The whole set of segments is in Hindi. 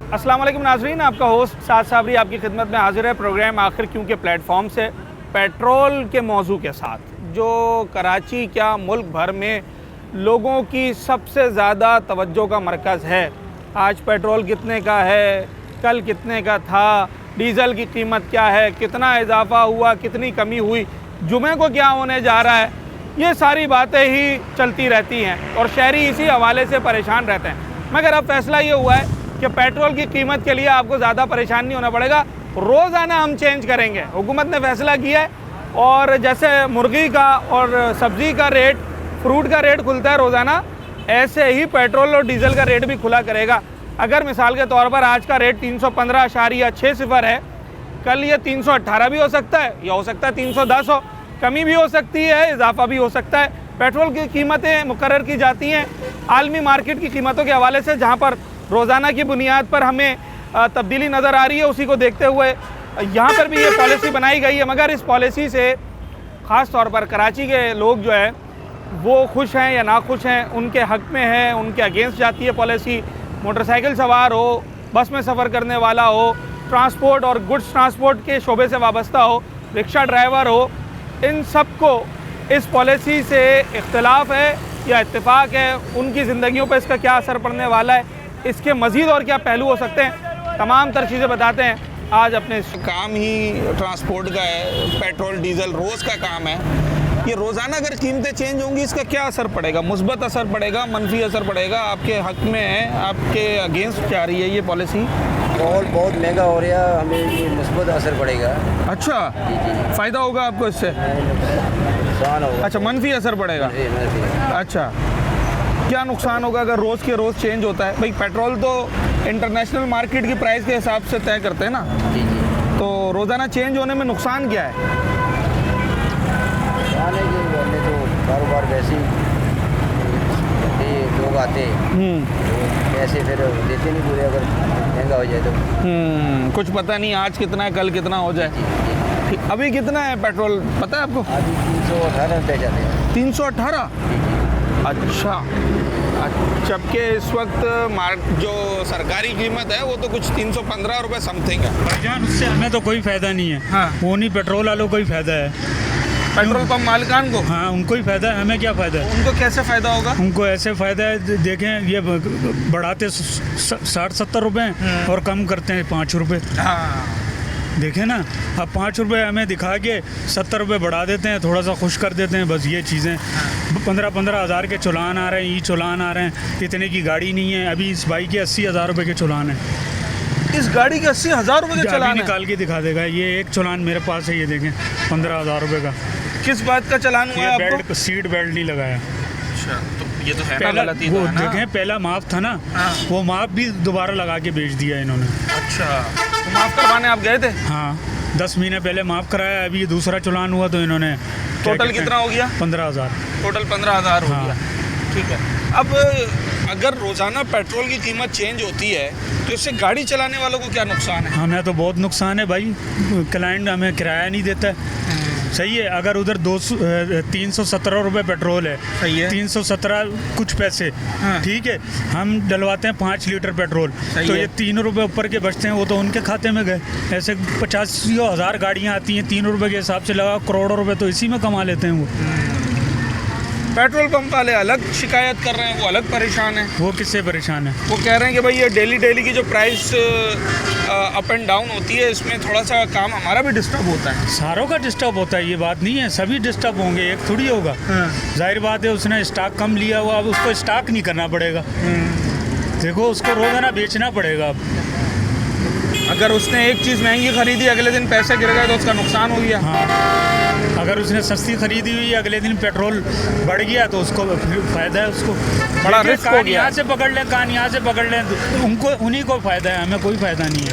अस्सलाम वालेकुम नाज़रीन, आपका होस्ट साद साबरी आपकी खिदमत में हाजिर है। प्रोग्राम आखिर क्यों के प्लेटफॉर्म से पेट्रोल के मौजू के साथ, जो कराची क्या मुल्क भर में लोगों की सबसे ज़्यादा तवज्जो का मरकज़ है। आज पेट्रोल कितने का है, कल कितने का था, डीज़ल की कीमत क्या है, कितना इजाफ़ा हुआ, कितनी कमी हुई, जुमे को क्या होने जा रहा है, ये सारी बातें ही चलती रहती हैं और शहरी इसी हवाले से परेशान रहते हैं। मगर अब फैसला ये हुआ है कि पेट्रोल की कीमत के लिए आपको ज़्यादा परेशान नहीं होना पड़ेगा, रोज़ाना हम चेंज करेंगे। हुकूमत ने फैसला किया है और जैसे मुर्गी का और सब्ज़ी का रेट, फ्रूट का रेट खुलता है रोज़ाना, ऐसे ही पेट्रोल और डीज़ल का रेट भी खुला करेगा। अगर मिसाल के तौर पर आज का रेट 315.60 है, कल ये 318 भी हो सकता है या हो सकता है 310 हो, कमी भी हो सकती है, इजाफा भी हो सकता है। पेट्रोल की कीमतें मुकर्रर की जाती हैं आलमी मार्केट की कीमतों के हवाले से, जहाँ पर रोज़ाना की बुनियाद पर हमें तब्दीली नज़र आ रही है। उसी को देखते हुए यहाँ पर भी ये पॉलिसी बनाई गई है। मगर इस पॉलिसी से ख़ास तौर पर कराची के लोग जो है वो खुश हैं या नाखुश हैं, उनके हक़ में है, उनके अगेंस्ट जाती है पॉलिसी। मोटरसाइकिल सवार हो, बस में सफ़र करने वाला हो, ट्रांसपोर्ट और गुड्स ट्रांसपोर्ट के शोबे से वाबस्ता हो, रिक्शा ड्राइवर हो, इन सब को इस पॉलिसी से इख्तिलाफ़ है या इत्तेफाक है, उनकी ज़िंदगियों पर इसका क्या असर पड़ने वाला है, इसके मज़ीद और क्या पहलू हो सकते हैं, तमाम तर चीज़ें बताते हैं आज अपने। काम ही ट्रांसपोर्ट का है, पेट्रोल डीजल रोज़ का काम है। ये रोज़ाना अगर कीमतें चेंज होंगी, इसका क्या असर पड़ेगा? मुस्बत असर पड़ेगा, मनफी असर पड़ेगा? आपके हक़ में है, आपके अगेंस्ट जा रही है ये पॉलिसी? पेट्रोल बहुत महंगा हो रहा है, हमें ये मुस्बत असर पड़ेगा। अच्छा, फ़ायदा होगा आपको इससे? नुकसान होगा। अच्छा, मनफी असर पड़ेगा। अच्छा, क्या नुकसान होगा अगर रोज़ के रोज़ चेंज होता है? भाई पेट्रोल तो इंटरनेशनल मार्केट की प्राइस के हिसाब से तय करते हैं ना, जी जी। तो रोज़ाना चेंज होने में नुकसान क्या है? आने के बोलने तो कारोबार वैसे ही लोग आते हैं, तो पैसे फिर देते नहीं पूरे अगर महंगा हो जाए तो। कुछ पता नहीं आज कितना है, कल कितना हो जाए। जी। अभी कितना है पेट्रोल पता है आपको? अभी 318 रुपये जाते हैं। 318? जी जी। अच्छा, जबकि इस वक्त जो सरकारी कीमत है वो तो कुछ 315 रुपये समथिंग है। भाईजान, उससे हमें तो कोई फ़ायदा नहीं है। हाँ। वो नहीं, पेट्रोल वालों को ही फ़ायदा है। पेट्रोल पंप मालिकान को? हाँ, उनको ही फ़ायदा है, हमें क्या फ़ायदा है? उनको कैसे फ़ायदा होगा? उनको ऐसे फ़ायदा है, देखें ये बढ़ाते 60-70 रुपये और कम करते हैं 5 रुपये। हाँ, देखें ना, अब 5 रुपये हमें दिखा के 70 रुपये बढ़ा देते हैं, थोड़ा सा खुश कर देते हैं, बस ये चीज़ें। 15-15 हज़ार के चलान आ रहे हैं, ई चलान आ रहे हैं, इतने की गाड़ी नहीं है। अभी इस बाइक के 80,000 रुपये के चलान है। इस गाड़ी के 80,000 रुपये का चलान है? निकाल के दिखा देगा, ये एक चलान मेरे पास है, ये देखें 15,000 रुपये का। किस बात का चलान हुआ है आपको? बेल्ट, सीट बेल्ट नहीं लगाया। अच्छा, तो ये तो है पहला गलती वो तो है ना? देखें, पहला माफ था ना, हाँ। वो माफ भी दोबारा लगा के बेच दिया इन्होंने। अच्छा, तो माफ़ करवाने आप गए थे? हाँ, 10 महीने पहले माफ कराया, अभी ये दूसरा चलान हुआ तो इन्होंने टोटल कितना हो गया? 15,000। टोटल 15,000 हो हाँ। गया। ठीक है। अब अगर रोज़ाना पेट्रोल की कीमत चेंज होती है तो इससे गाड़ी चलाने वालों को क्या नुकसान है? हमें तो बहुत नुकसान है भाई, क्लाइंट हमें किराया नहीं देता है। सही है, अगर उधर 317 रुपये पेट्रोल है, सही है, 317 कुछ पैसे, हाँ। ठीक है, हम डलवाते हैं 5 लीटर पेट्रोल, तो है। ये 3 रुपये ऊपर के बचते हैं, वो तो उनके खाते में गए। ऐसे 50,000 गाड़ियाँ आती हैं, 3 रुपये के हिसाब से लगा, करोड़ों रुपए तो इसी में कमा लेते हैं वो। पेट्रोल पंप वाले अलग शिकायत कर रहे हैं, वो अलग परेशान हैं। वो किससे परेशान है? वो कह रहे हैं कि भाई ये डेली की जो प्राइस अप एंड डाउन होती है, इसमें थोड़ा सा काम हमारा भी डिस्टर्ब होता है। सारों का डिस्टर्ब होता है, ये बात नहीं है, सभी डिस्टर्ब होंगे, एक थोड़ी होगा। जाहिर बात है, उसने स्टॉक कम लिया हुआ, अब उसको स्टॉक नहीं करना पड़ेगा। देखो, उसको रोज़ाना बेचना पड़ेगा। अब अगर उसने एक चीज़ महंगी खरीदी, अगले दिन पैसे गिर गए तो उसका नुकसान हो गया। हाँ, अगर उसने सस्ती खरीदी हुई, अगले दिन पेट्रोल बढ़ गया तो उसको फ़ायदा है, उसको बड़ा रिस्क हो गया। यहाँ से पकड़ लें, कान यहाँ से पकड़ लें, उनको उन्हीं को फ़ायदा है, हमें कोई फ़ायदा नहीं है।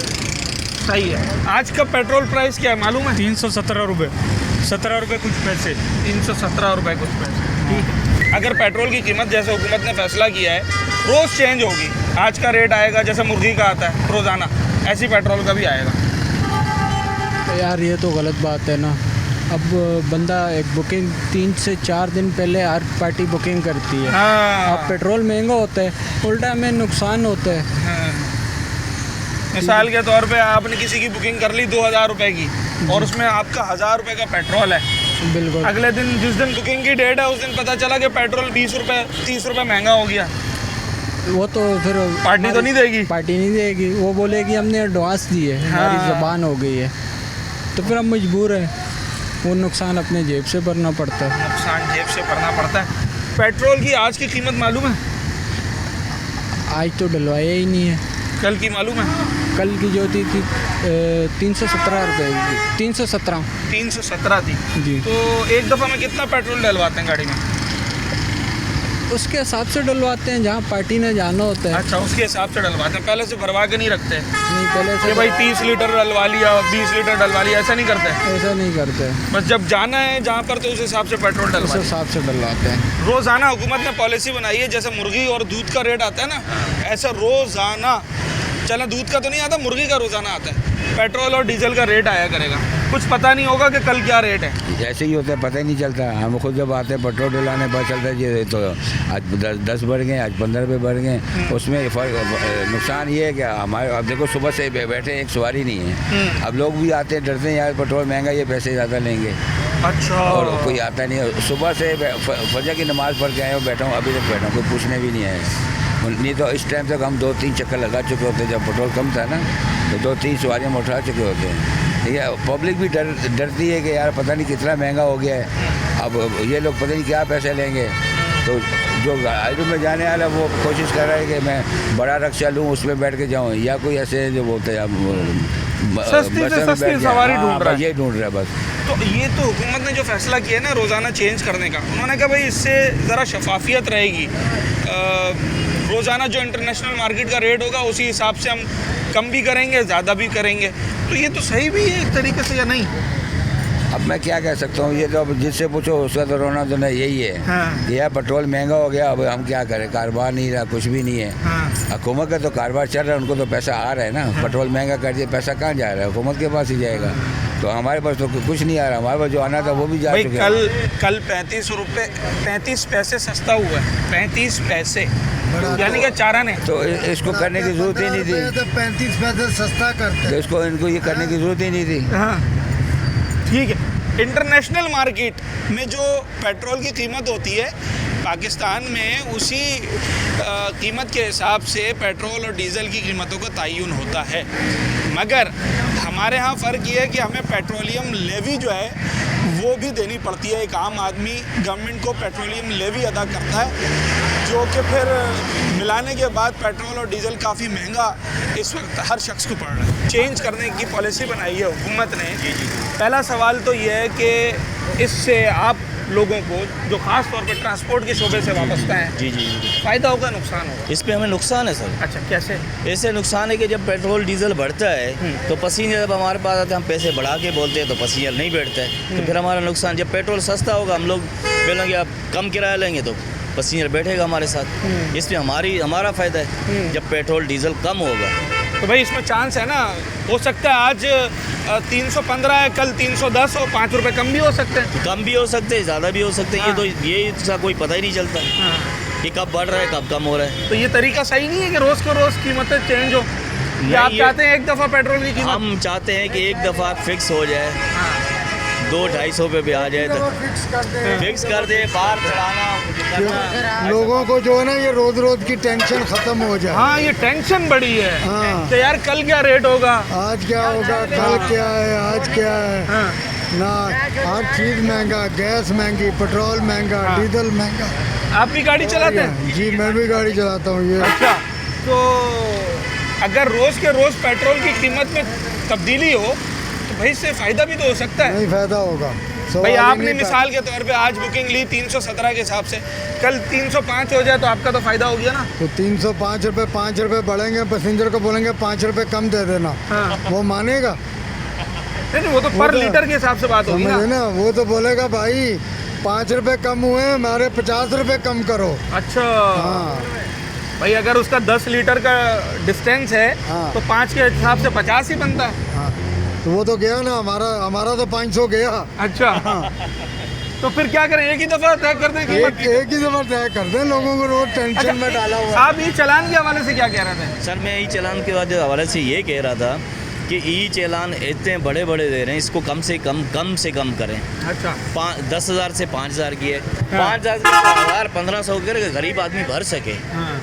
सही है। आज का पेट्रोल प्राइस क्या है मालूम है? 317 रुपये, 17 रुपये कुछ पैसे। 317 रुपये कुछ पैसे। ठीक है। अगर पेट्रोल की कीमत जैसे हुकूमत ने फैसला किया है रोज़ चेंज होगी, आज का रेट आएगा जैसे मुर्गी का आता है रोज़ाना, ऐसी पेट्रोल का भी आएगा। तो यार ये तो गलत बात है ना। अब बंदा एक बुकिंग 3 से 4 दिन पहले हर पार्टी बुकिंग करती है। हाँ। अब पेट्रोल महंगा होता है, उल्टा हमें नुकसान होता है। हाँ। मिसाल के तौर पे आपने किसी की बुकिंग कर ली 2000 रुपए की और उसमें आपका 1000 रुपए का पेट्रोल है, बिल्कुल। अगले दिन जिस दिन बुकिंग की डेट है उस दिन पता चला कि पेट्रोल 20 रुपए 30 रुपए महंगा हो गया, वो तो फिर पार्टी तो नहीं देगी। पार्टी नहीं देगी, वो बोलेगी हमने एडवांस दी है, हमारी हाँ। ज़बान हो गई है, तो फिर हम मजबूर हैं, वो नुकसान अपने जेब से भरना पड़ता है। नुकसान जेब से भरना पड़ता है। पेट्रोल की आज की कीमत मालूम है? आज तो डलवाया ही नहीं है। कल की मालूम है? कल की जो थी 317 रुपये की, 317 317 थी। जी। तो एक दफ़ा में कितना पेट्रोल डलवाते हैं गाड़ी में? उसके हिसाब से डलवाते हैं, जहाँ पार्टी ने जाना होता है। अच्छा, उसके हिसाब से डलवाते हैं, पहले से भरवा के नहीं रखते नहीं, पहले कि से भाई 30 लीटर डलवा लिया 20 लीटर डलवा लिया, ऐसा नहीं करते। ऐसा नहीं करते, बस जब जाना है जहाँ पर तो उस हिसाब से पेट्रोल उस डलवा। हिसाब से डलवाते हैं। रोज़ाना हुकूमत ने पॉलिसी बनाई है, जैसे मुर्गी और दूध का रेट आता है ना, ऐसा रोज़ाना, चलो दूध का तो नहीं आता, मुर्गी का रोज़ाना आता है, पेट्रोल और डीजल का रेट आया करेगा। कुछ पता नहीं होगा कि कल क्या रेट है। ऐसे ही होता है, पता ही नहीं चलता। हम खुद जब आते हैं पेट्रोल डलाने पता चलता है ये तो आज 10 बढ़ गए, आज 15 रुपये बढ़ गए। उसमें नुकसान ये है कि हमारे, अब देखो सुबह से बैठे एक सवारी नहीं है, अब लोग भी आते हैं डरते हैं यार पेट्रोल महंगा, ये पैसे ज़्यादा लेंगे। अच्छा। और कोई आता नहीं है। सुबह से फजर की नमाज़ पढ़ के आए हो, बैठा हूँ, अभी तक बैठा हूँ, कोई पूछने भी नहीं आए। नहीं तो इस टाइम तक हम 2-3 चक्कर लगा चुके होते, जब पेट्रोल कम था ना, तो 2-3 सवारियाँ हम उठा चुके होते हैं। ठीक है, पब्लिक भी डरती है कि यार पता नहीं कितना महंगा हो गया है, अब ये लोग पता नहीं क्या पैसे लेंगे। तो जो गाड़ी में जाने वाला वो कोशिश कर रहा है कि मैं बड़ा रक्षा लूँ, उसमें बैठ के जाऊँ, या कोई ऐसे जो बोलते हैं सस्ती से सस्ती सवारी ढूंढ रहा है, ये ढूंढ रहा है बस। तो ये तो हुकूमत ने जो फैसला किया है ना रोज़ाना चेंज करने का, उन्होंने कहा भाई इससे ज़रा शफाफियत रहेगी, रोज़ाना जो इंटरनेशनल मार्केट का रेट होगा उसी हिसाब से हम कम भी करेंगे, ज़्यादा भी करेंगे। तो ये तो सही भी है एक तरीके से, या नहीं? अब मैं क्या कह सकता हूँ, ये तो अब जिससे पूछो उसका तो रोना तो नहीं, यही है। हाँ। कि यार पेट्रोल महंगा हो गया, अब हम क्या करें, कारोबार नहीं रहा, कुछ भी नहीं है। हाँ। हुकूमत का तो कारोबार चल रहा है, उनको तो पैसा आ रहा है ना। हाँ। पेट्रोल महंगा कर दिया, पैसा कहाँ जा रहा है, हुकूमत के पास ही जाएगा। तो हमारे पास तो कुछ नहीं आ रहा, हमारे पास जो आना था वो भी जा चुके हैं। कल 35 पैसे सस्ता हुआ है, 35 पैसे, यानी कि 4 आने। तो इसको करने की जरूरत ही नहीं थी, 35 पैसे सस्ता करते तो इसको इनको ये करने की जरूरत ही नहीं थी। हाँ ठीक है। इंटरनेशनल मार्केट में जो पेट्रोल की कीमत होती है पाकिस्तान में, उसी कीमत के हिसाब से पेट्रोल और डीज़ल की कीमतों का तयन होता है। मगर हमारे यहाँ फ़र्क ये है कि हमें पेट्रोलियम लेवी जो है वो भी देनी पड़ती है। एक आम आदमी गवर्नमेंट को पेट्रोलियम लेवी अदा करता है, जो कि फिर मिलाने के बाद पेट्रोल और डीज़ल काफ़ी महंगा इस वक्त हर शख्स को पड़ रहा है। चेंज करने की पॉलिसी बनाई है हुकूमत ने। पहला सवाल तो ये है कि इससे आप लोगों को जो ख़ास तौर पे ट्रांसपोर्ट के शोबे से वाबस्ता हैं, जी जी जी, फ़ायदा होगा नुकसान होगा? इस पे हमें नुकसान है सर। अच्छा, कैसे? ऐसे नुकसान है कि जब पेट्रोल डीजल बढ़ता है तो पसीने जब हमारे पास आते हैं, हम पैसे बढ़ा के बोलते हैं तो पसीने नहीं बैठता है, तो फिर हमारा नुकसान। जब पेट्रोल सस्ता होगा हम लोग बोलेंगे आप कम किराया लेंगे तो पसीने बैठेगा हमारे साथ, इसमें हमारा फ़ायदा है। जब पेट्रोल डीजल कम होगा तो भाई इसमें चांस है ना, हो सकता है आज 315 है, कल 310 और 5 रुपये कम भी हो सकते हैं। कम भी हो सकते हैं, ज़्यादा भी हो सकते हैं। हाँ। ये तो ये इसका कोई पता ही नहीं चलता कि कब बढ़ रहा है कब कम हो रहा है। तो ये तरीका सही नहीं है कि रोज़ को रोज़ कीमतें चेंज हो, या आप ये- चाहते हैं एक दफ़ा पेट्रोल की कीमत? हम चाहते हैं कि एक दफ़ा फिक्स हो जाए, 200-250 रुपये भी आ जाए तो फिक्स करते हैं। फिक्स कर दे, बाहर चढ़ाना करना। लोगों को जो है ना ये रोज रोज की टेंशन खत्म हो जाए। हाँ, ये टेंशन बड़ी है हाँ। कि यार कल क्या रेट होगा। आज क्या होगा, कल क्या है, आज क्या है हाँ। ना, हर चीज महंगा, गैस महंगी, पेट्रोल महंगा, हाँ। डीजल महंगा। आप भी गाड़ी चलाते हैं? जी मैं भी गाड़ी चलाता हूँ। ये अच्छा, तो अगर रोज़ के रोज़ पेट्रोल की कीमत में तब्दीली हो तो भाई इससे फ़ायदा भी तो हो सकता है। नहीं फायदा होगा। भाई सवाल ही आपने नहीं मिसाल के तौर पे आज बुकिंग ली 317 के हिसाब से, कल 305 हो जाए तो आपका तो फ़ायदा हो गया ना। तो 305 रुपये 5 रुपये बढ़ेंगे, पैसेंजर को बोलेंगे 5 रुपये कम दे देना, हाँ। वो मानेगा? नहीं, वो तो पर तो- लीटर के हिसाब से बात होगी समझे ना। ना, वो तो बोलेगा भाई 5 रुपये कम हुए, हमारे 50 रुपये कम करो। अच्छा हाँ भाई, अगर उसका 10 लीटर का डिस्टेंस है हाँ। तो 5 के हिसाब से 50 ही बनता है। हाँ, तो वो तो गया ना, हमारा तो 500 गया। अच्छा, तो फिर क्या करें, एक ही दफ़ा तय कर दें कीमत? एक ही दफा तय कर दें, लोगों को रोज टेंशन में डाला हुआ है। आप ये चलान के हवाले से क्या कह रहे थे? सर मैं ई चालान के बाद हवाले से ये कह रहा था कि ई चालान इतने बड़े बड़े दे रहे हैं, इसको कम से कम करें। अच्छा 10,000 से 5,000 की है, 5,000 से 1,000 1500 करके गरीब आदमी भर सके। हाँ।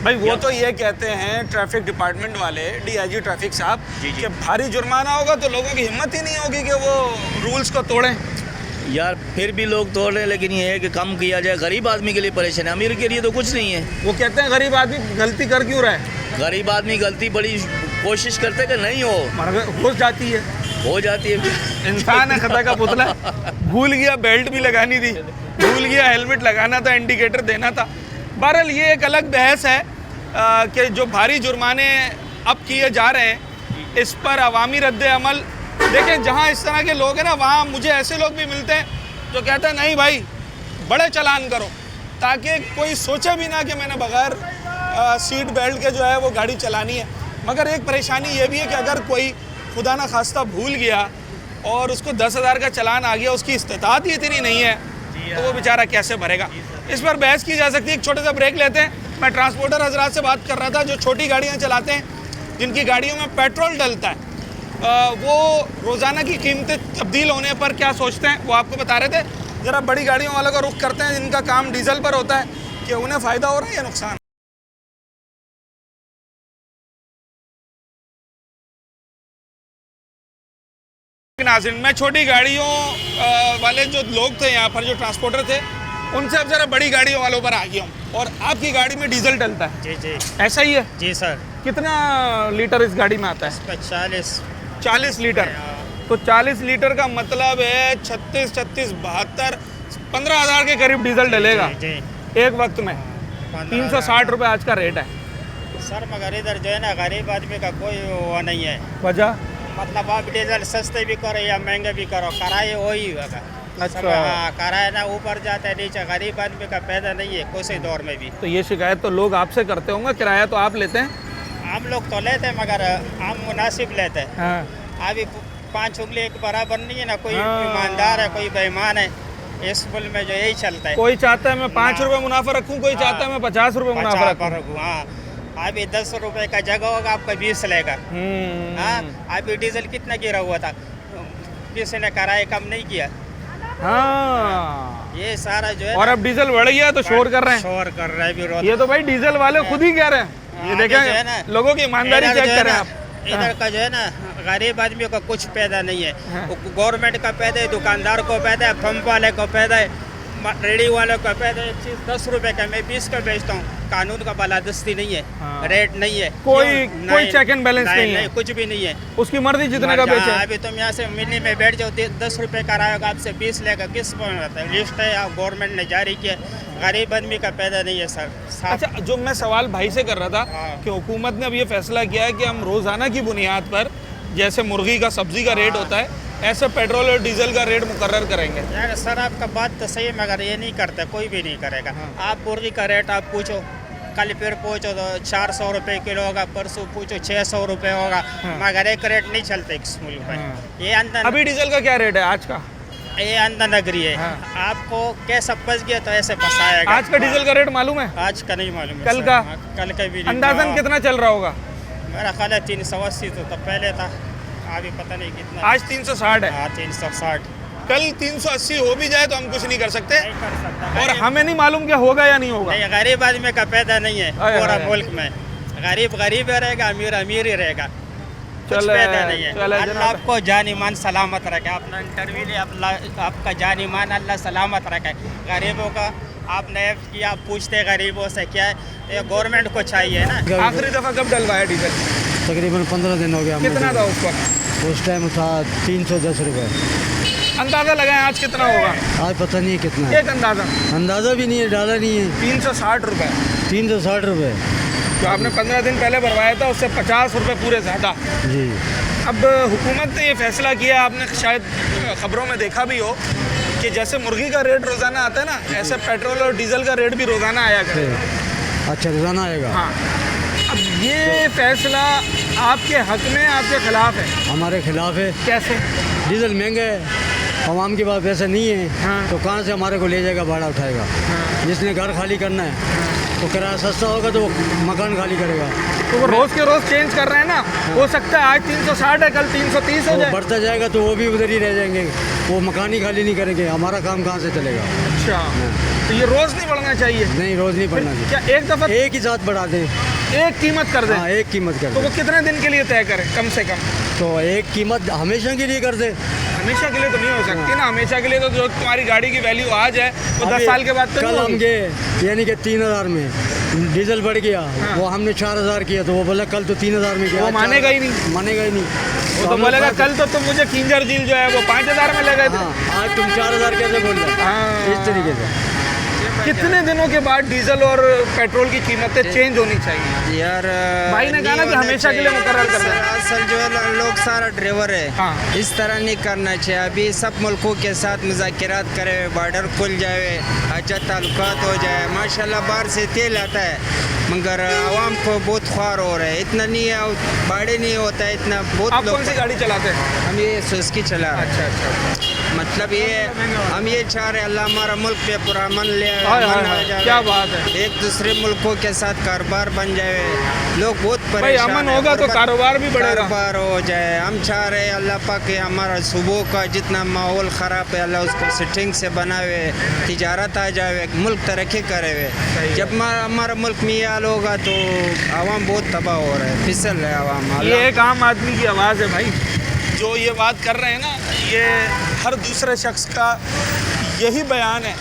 भाई वो तो ये कहते हैं ट्रैफिक डिपार्टमेंट वाले, डीआईजी ट्रैफिक साहब, जी, जी। कि भारी जुर्माना होगा तो लोगों की हिम्मत ही नहीं होगी कि वो रूल्स को तोड़ें। यार फिर भी लोग तोड़ रहे हैं, लेकिन ये है कि कम किया जाए, गरीब आदमी के लिए परेशान है, अमीर के लिए तो कुछ नहीं है। वो कहते हैं गरीब आदमी गलती कर क्यों रहा है, गरीब आदमी गलती बड़ी कोशिश करते कि नहीं मगर हो जाती है। हो जाती है। इंसान है खता का पुतला, भूल गया बेल्ट भी लगानी थी, भूल गया हेलमेट लगाना था, इंडिकेटर देना था। बहरहाल ये एक अलग बहस है कि जो भारी जुर्माने अब किए जा रहे हैं इस पर अवामी रद्द अमल। देखें जहाँ इस तरह के लोग हैं ना, वहाँ मुझे ऐसे लोग भी मिलते हैं जो कहते हैं नहीं भाई बड़े चालान करो, ताकि कोई सोचे भी ना कि मैंने बगैर सीट बेल्ट के जो है वो गाड़ी चलानी है। मगर एक परेशानी ये भी है कि अगर कोई खुदा ना खास्ता भूल गया और उसको 10,000 का चालान आ गया, उसकी इस्तिताअत ही इतनी नहीं है, तो वो बेचारा कैसे भरेगा। इस पर बहस की जा सकती है। एक छोटा सा ब्रेक लेते हैं। मैं ट्रांसपोर्टर हजरात से बात कर रहा था जो छोटी गाड़ियाँ चलाते हैं, जिनकी गाड़ियों में पेट्रोल डलता है, वो रोज़ाना की कीमतें तब्दील होने पर क्या सोचते हैं वो आपको बता रहे थे। ज़रा बड़ी गाड़ियों वालों का रुख करते हैं जिनका काम डीजल पर होता है, कि उन्हें फ़ायदा हो रहा है या नुकसान। नाज़रीन, मैं छोटी गाड़ियों वाले जो लोग थे यहाँ पर, जो ट्रांसपोर्टर थे, उनसे अब ज़रा बड़ी गाड़ियों वालों पर आ गया हूँ। और आपकी गाड़ी में डीजल डलता है? जी जी ऐसा ही है? जी सर। कितना लीटर इस गाड़ी में आता है? 40 लीटर। तो 40 लीटर का मतलब है 36, 72, 15,000 के करीब डीजल डलेगा जी एक वक्त में। 360 रुपये आज का रेट है सर। मगर इधर जो है ना गरीब आदमी का कोई वो नहीं है। वजह? मतलब आप डीजल सस्ते भी करो या महंगे भी करो, किराए वही होगा। अच्छा। हाँ, किराया ना ऊपर जाता है नीचे, गरीब आदमी का पैदा नहीं है किसी दौर में भी। तो ये शिकायत तो लोग आपसे करते होंगे, किराया तो आप लेते हैं? हम लोग तो लेते हैं मगर हम मुनासिब लेते हैं। हाँ। अभी 5 उंगली एक बराबर नहीं है ना, कोई हाँ। ईमानदार है कोई बेईमान है। इस मुल्क में जो यही चलता है। कोई चाहता है मैं 5 रुपये मुनाफा रखूँ, कोई चाहता है मैं 50 रुपये मुनाफा रखूँ। हाँ, अभी 10 रुपए का जगह होगा आपका 20 लेगा। हाँ, अभी डीजल कितना गिरा हुआ था, किसी ने किराया कम नहीं किया। हाँ, ये सारा जो है और अब डीजल बढ़ गया तो शोर कर रहे हैं। शोर कर रहा है भी। ये तो भाई डीजल वाले खुद ही कह रहे हैं। ये देखें लोगों की ईमानदारी चेक करें आप। इधर का जो है ना गरीब आदमी का कुछ पैदा नहीं है। गवर्नमेंट का पैदा है, दुकानदार को पैदा है, पंप वाले को पैदा है, रेडी वालों का पैदा है। चीज़ 10 रुपए का मैं 20 का बेचता हूँ। कानून का बालादस्ती नहीं है। हाँ। रेट नहीं है, कोई चेक एंड बैलेंस नहीं है, कुछ भी नहीं है। उसकी मर्जी जितने का बेचे। अभी तुम यहाँ से मिलने में बैठ जाओ, 10 रुपए का रहेगा, आपसे 20 लेगा। किस पर लिस्ट है, गवर्नमेंट ने जारी किया। गरीब आदमी का पैदा नहीं है सर। अच्छा, जो मैं सवाल भाई से कर रहा था कि हुकूमत ने अब ये फैसला किया है कि हम रोज़ाना की बुनियाद पर जैसे मुर्गी का सब्जी का रेट होता है, ऐसे पेट्रोल और डीजल का रेट मुकर्रर करेंगे। यार सर आपका बात तो सही है, मगर ये नहीं करते, कोई भी नहीं करेगा। आप मुर्गी का रेट आप पूछो, कल फिर पूछो तो 400 रुपये किलो होगा, परसों पूछो 600 रुपये होगा। मगर एक रेट नहीं चलते इस मुल्क में। ये अंदर अभी डीजल का क्या रेट है आज का? ये अंदर नगरी है। आपको कैसा फंस गया तो ऐसे फंसाएगा। आज का डीजल का रेट मालूम है? आज का नहीं मालूम है। कल का? कल का भी अंदाजन कितना चल रहा होगा? मेरा ख्याल है 380 तो पहले था, अभी पता नहीं कितना। आज 360 है। हाँ 360। कल 380 हो भी जाए तो हम कुछ नहीं कर सकते, नहीं कर सकता। और हमें नहीं मालूम क्या होगा या नहीं होगा। नहीं, गरीब आदमी का पैदा नहीं है पूरा मुल्क में। गरीब गरीब ही रहेगा, अमीर अमीर ही रहेगा, कुछ पैदा नहीं है। अल्लाह आपको जान ईमान सलामत रखे। अपना इंटरव्यू ले, आपका जान ईमान अल्लाह सलामत रखे। गरीबों का आपने किया, पूछते गरीबों से क्या है, ये गवर्नमेंट को चाहिए ना। आखिरी दफ़ा कब डलवाया डीजल? तकरीबन 15 दिन हो गया। कितना था उस वक्त? उस टाइम था 310 रुपये। अंदाज़ा लगाएं आज कितना होगा? आज पता नहीं कितना है, एक अंदाज़ा भी नहीं है, डाला नहीं है। 360 रुपये। 360 रुपये जो आपने 15 दिन पहले भरवाया था उससे 50 रुपये पूरे ज़्यादा। जी। अब हुकूमत ने ये फैसला किया, आपने शायद खबरों में देखा भी हो कि जैसे मुर्गी का रेट रोज़ाना आता है ना, ऐसे पेट्रोल और डीजल का रेट भी रोज़ाना आया करेगा। अच्छा, रोज़ाना आएगा? हाँ। अब ये फैसला आपके हक में, आपके खिलाफ है? हमारे खिलाफ है। कैसे? डीजल महंगा है आवाम के पास पैसा नहीं है तो कहाँ से हमारे को ले जाएगा, भाड़ा उठाएगा। जिसने घर खाली करना है तो किराया सस्ता होगा तो मकान खाली करेगा। तो वो रोज़ के रोज़ चेंज कर रहे हैं ना, हो सकता है आज 360 है, कल 330 हो जाए। बढ़ता जाएगा तो वो भी उधर ही रह जाएंगे, वो मकान ही खाली नहीं करेंगे, हमारा काम कहाँ से चलेगा। अच्छा, तो ये रोज़ नहीं बढ़ना चाहिए? नहीं, रोज़ नहीं बढ़ना चाहिए। क्या एक दफ़ा एक ही साथ बढ़ा दें, एक कीमत कर दें? हाँ, एक कीमत कर तो दें। वो कितने दिन के लिए तय करें कम से कम? तो एक कीमत हमेशा के लिए कर दे। हमेशा के लिए तो नहीं हो सकती ना, हमेशा के लिए तो जो तुम्हारी गाड़ी की वैल्यू आज है वो 10 साल के बाद तो कल नहीं हम होगी। गए यानी कि 3000 में डीजल बढ़ गया, वो हमने 4000 किया तो वो बोला कल तो 3000 में किया। वो मानेगा ही नहीं, मानेगा ही नहीं। वो तो बोलेगा कल तो तुम मुझे किंजर झील जो है वो 5000 में ले गए थे। हाँ, आज तुम 4000 कैसे बोल रहे हो? इस तरीके से। कितने दिनों के बाद डीजल और पेट्रोल की कीमतें चेंज होनी चाहिए? यार भाई ने कहा ना कि हमेशा के लिए मुकर्रर कर दें। असल जो है लोग सारा ड्राइवर है, हाँ। इस तरह नहीं करना चाहिए। अभी सब मुल्कों के साथ मुज़ाकरात करे, बॉर्डर खुल जाए, अच्छा ताल्लुकात हो जाए। माशाल्लाह बाहर से तेल आता है मगर आवाम को बहुत ख्वार हो रहा है, इतना नहीं है, बाड़े नहीं होता है इतना। बहुत आप कौन सी गाड़ी चलाते हैं? हम ये सुजुकी चला रहे हैं। अच्छा, मतलब ये हम ये चाह रहे हैं अल्लाह हमारा मुल्क पे पूरा मन ले हाय, मन हाय, आ जाए। क्या बात है। एक दूसरे मुल्कों के साथ कारोबार बन जाए, लोग बहुत भाई परेशान अमन हैं, होगा तो गुर्बत- कारोबार भी बढ़ेगा। कारोबार हो जाए। हम चाह रहे हैं अल्लाह पाक के हमारा सुबह का जितना माहौल ख़राब है अल्लाह उसको सेटिंग से बनावे, तिजारत आ जाए, मुल्क तरक्की करे हुए। जब हमारा मुल्क में ये हाल होगा तो आवाम बहुत तबाह हो रहा है, फिसल है आवाम। ये एक आम आदमी की आवाज़ है भाई, जो ये बात कर रहे हैं ना, ये हर दूसरे शख्स का यही बयान है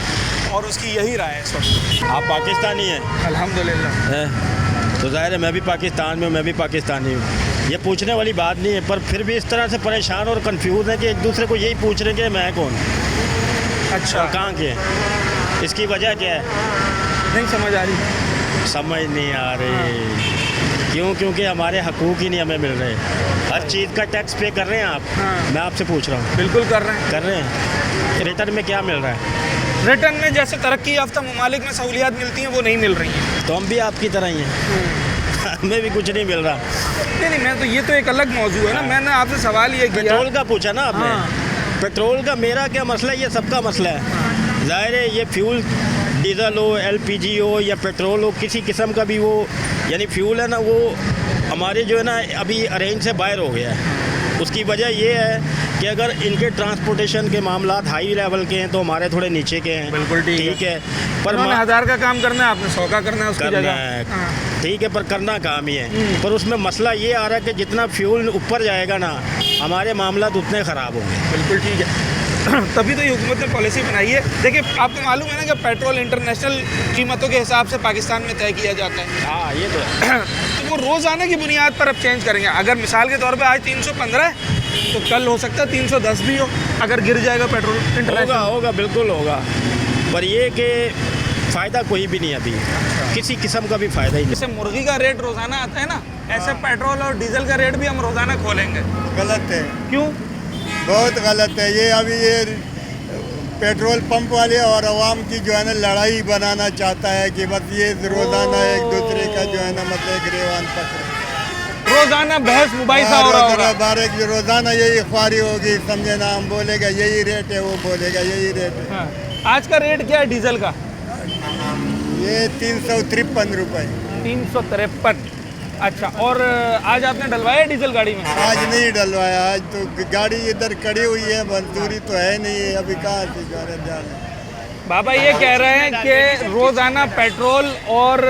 और उसकी यही राय है इस वक्त। आप पाकिस्तानी हैं? अल्हम्दुलिल्लाह। तो ज़ाहिर है मैं भी पाकिस्तान में हूँ, मैं भी पाकिस्तानी हूँ। ये पूछने वाली बात नहीं है, पर फिर भी इस तरह से परेशान और कंफ्यूज है कि एक दूसरे को यही पूछ रहे हैं कि मैं कौन, अच्छा, और कहाँ के हैं। इसकी वजह क्या है? नहीं समझ आ रही। समझ नहीं आ रही। क्यों? क्योंकि हमारे हकूक़ ही नहीं हमें मिल रहे। हर चीज़ का टैक्स पे कर रहे हैं आप। हाँ। मैं आपसे पूछ रहा हूँ। बिल्कुल कर रहे हैं। कर रहे हैं। रिटर्न में क्या मिल रहा है? रिटर्न में जैसे तरक्की याफ्ता ममालिक में सहूलियात मिलती हैं वो नहीं मिल रही हैं। तो हम भी आपकी तरह ही हैं। हमें भी कुछ नहीं मिल रहा। नहीं, मैं तो ये तो एक अलग मौजू है ना, मैंने आपसे सवाल ये किया। पेट्रोल का पूछा ना आपने। हाँ। पेट्रोल का मेरा क्या मसला है, ये सबका मसला है। ज़ाहिर है ये फ्यूल डीजल हो, एलपीजी हो या पेट्रोल हो, किसी किस्म का भी वो यानी फ्यूल है ना, वो हमारे जो है ना अभी अरेंज से बाहर हो गया है। उसकी वजह ये है कि अगर इनके ट्रांसपोर्टेशन के मामला हाई लेवल के हैं तो हमारे थोड़े नीचे के हैं। बिल्कुल ठीक है। पर उन्होंने 1000 का काम करना है, आपने 100 का करना है उसकी करना जगह। है, हाँ। ठीक है, पर करना काम ही है। पर उसमें मसला ये आ रहा है कि जितना फ्यूल ऊपर जाएगा ना, हमारे मामला उतने ख़राब होंगे। बिल्कुल ठीक है। तभी तो ये हुकूमत ने पॉलिसी बनाई है। देखिए, आपको मालूम है ना कि पेट्रोल इंटरनेशनल कीमतों के हिसाब से पाकिस्तान में तय किया जाता है। हाँ, ये तो है। तो वो रोज़ाना की बुनियाद पर अब चेंज करेंगे। अगर मिसाल के तौर पे आज 315 है तो कल हो सकता है 310 भी हो, अगर गिर जाएगा पेट्रोल इंटरनेशनल। होगा, बिल्कुल होगा। पर ये कि फ़ायदा कोई भी नहीं अभी, किसी किस्म का भी फ़ायदा ही नहीं। जैसे मुर्गी का रेट रोज़ाना आता है ना, ऐसे पेट्रोल और डीजल का रेट भी हम रोज़ाना खोलेंगे। गलत है, क्यों? बहुत गलत है। ये अभी ये पेट्रोल पंप वाले और आवाम की जो है ना लड़ाई बनाना चाहता है कि बस ये रोज़ाना एक दूसरे का जो है ना मतलब गिरवान पकड़े, रोज़ाना बहस मुबाहिसा हो रहा होगा। रोज़ाना यही ख्वारी होगी, समझे ना, हम बोलेगा यही रेट है, वो बोलेगा यही रेट है। हाँ। आज का रेट क्या है डीजल का? ये 353 रुपये। 353। अच्छा, और आज आपने डलवाया डीजल गाड़ी में? आज नहीं डलवाया, आज तो गाड़ी इधर खड़ी हुई है, मंजूरी तो है नहीं, अभी कहाँ से जाने। बाबा ये कह रहे हैं कि रोज़ाना पेट्रोल और